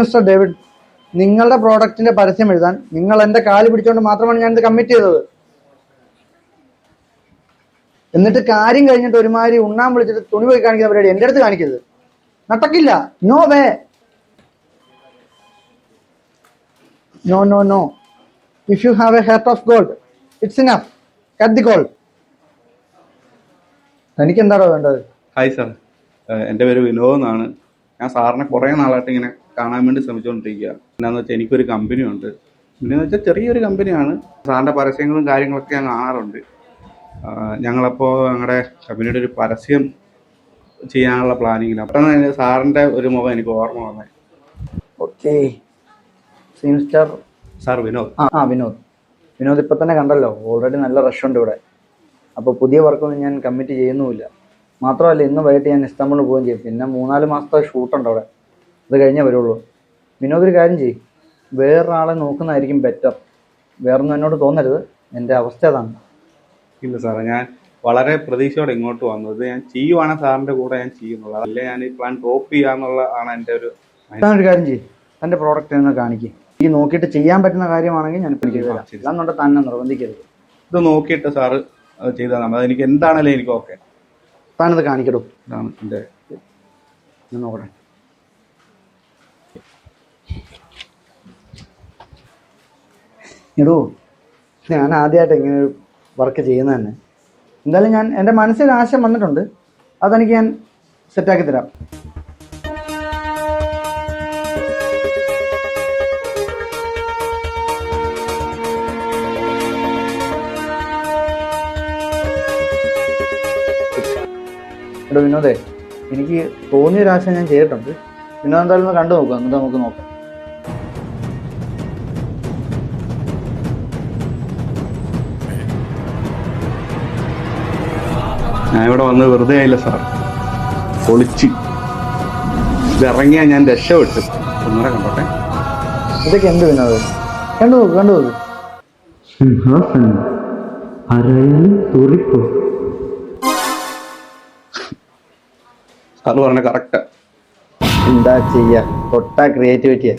Mister David, നിങ്ങളുടെ പ്രോഡക്റ്റിന്റെ പരസ്യം എഴുതാൻ നിങ്ങൾ എന്റെ കാല് പിടിച്ചുകൊണ്ട് മാത്രമാണ് ഞാനിത് കമ്മിറ്റ് ചെയ്തത്. എന്നിട്ട് കാര്യം കഴിഞ്ഞിട്ട് ഒരുമാതിരി ഉണ്ണാൻ വിളിച്ചിട്ട് തുണി പോയി കാണിക്കുന്ന പരിപാടി എന്റെ അടുത്ത് കാണിക്കരുത്. നടക്കില്ല. No way. No no no. If you have a heart of gold, it's enough. Cut the gold. തനിക്ക് എന്താണോ വേണ്ടത്? ഹായ് സാർ, എൻ്റെ പേര് വിനോദ് എന്നാണ്. ഞാൻ സാറിനെ കുറേ നാളായിട്ട് ഇങ്ങനെ കാണാൻ വേണ്ടി ശ്രമിച്ചുകൊണ്ടിരിക്കുക. എന്താണെന്ന് വെച്ചാൽ എനിക്കൊരു കമ്പനി ഉണ്ട്. പിന്നെയെന്ന് വെച്ചാൽ ചെറിയൊരു കമ്പനിയാണ്. സാറിൻ്റെ പരസ്യങ്ങളും കാര്യങ്ങളൊക്കെ ഞാൻ കാണാറുണ്ട്. ഞങ്ങളപ്പോൾ ഞങ്ങളുടെ കമ്പനിയുടെ ഒരു പരസ്യം ചെയ്യാനുള്ള പ്ലാനിങ്ങിലാണ്. പെട്ടെന്ന് സാറിൻ്റെ ഒരു മുഖം എനിക്ക് ഓർമ്മ വന്നേ. Okay mister sir Vinod. Vinod ഇപ്പം തന്നെ കണ്ടല്ലോ, ഓൾറെഡി നല്ല റഷ് ഉണ്ട് ഇവിടെ. അപ്പോൾ പുതിയ വർക്കൊന്നും ഞാൻ കമ്മിറ്റ് ചെയ്യുന്നുമില്ല. മാത്രമല്ല ഇന്ന് വൈകിട്ട് ഞാൻ ഇസ്താംബുളിൽ പോവുകയും ചെയ്യും. പിന്നെ 3-4 മാസത്തെ ഷൂട്ടുണ്ട് അവിടെ. അത് കഴിഞ്ഞേ വരുള്ളൂ. വിനോദ് ഒരു കാര്യം ചെയ്യും, വേറൊരാളെ നോക്കുന്നതായിരിക്കും ബെറ്റർ. വേറൊന്നും എന്നോട് തോന്നരുത്, എൻ്റെ അവസ്ഥ അതാണ്. ഇല്ല സാറേ, ഞാൻ വളരെ പ്രതീക്ഷയോടെ ഇങ്ങോട്ട് വന്നത്. ഞാൻ ചെയ്യുവാണെങ്കിൽ സാറിൻ്റെ കൂടെ ഞാൻ ചെയ്യുന്നുള്ളൂ. അല്ലേ ഞാൻ ഈ പ്ലാൻ ഡ്രോപ്പ് ചെയ്യാന്നുള്ളതാണ് എൻ്റെ ഒരു കാര്യം ചെയ്യും. എൻ്റെ പ്രോഡക്റ്റ് ഒന്ന് കാണിക്കും. ഈ നോക്കിയിട്ട് ചെയ്യാൻ പറ്റുന്ന കാര്യമാണെങ്കിൽ ഞാൻ എനിക്ക് തരാം. അല്ലാന്നുണ്ടെ തന്നെ നിർബന്ധിക്കരുത്. ഇത് നോക്കിയിട്ട് സാറ് ചെയ്താൽ മതി. എനിക്ക് എന്താണല്ലേ എനിക്ക് ഓക്കെ. താനത് കാണിക്കടൂ. ഇതാണ് എൻ്റെ. ഞാൻ നോക്കട്ടെ. എടൂ, ഞാൻ ആദ്യമായിട്ട് ഇങ്ങനെ ഒരു വർക്ക് ചെയ്യുന്നത് തന്നെ. എന്തായാലും ഞാൻ എൻ്റെ മനസ്സിൽ ആശയം വന്നിട്ടുണ്ട്. അതെനിക്ക് ഞാൻ സെറ്റാക്കി തരാം. എടോ വിനോദേ, എനിക്ക് തോന്നിയൊരാശയം ഞാൻ ചെയ്തിട്ടുണ്ട്. വിനോദം എന്തായാലും ഒന്ന് കണ്ടു നോക്കുക, എന്നിട്ട് നമുക്ക് നോക്കാം. ഞാൻ ഇവിടെ വന്ന് വെറുതെ ആയില്ല സാർ. പൊളിച്ച് ഇറങ്ങിയാൽ ഞാൻ രക്ഷപ്പെട്ടു. ഒന്നുകൂടെ കണ്ടോട്ടെ. ഇതൊക്കെ എന്ത് വിനോദം? കണ്ടു നോക്ക്. സിംഹാസനം ആരായാലും തൂറിപ്പോ. സാറ് പറഞ്ഞ കറക്റ്റാ. എന്താ ചെയ്യാ, തൊട്ടാ ക്രിയേറ്റിവിറ്റിയാ.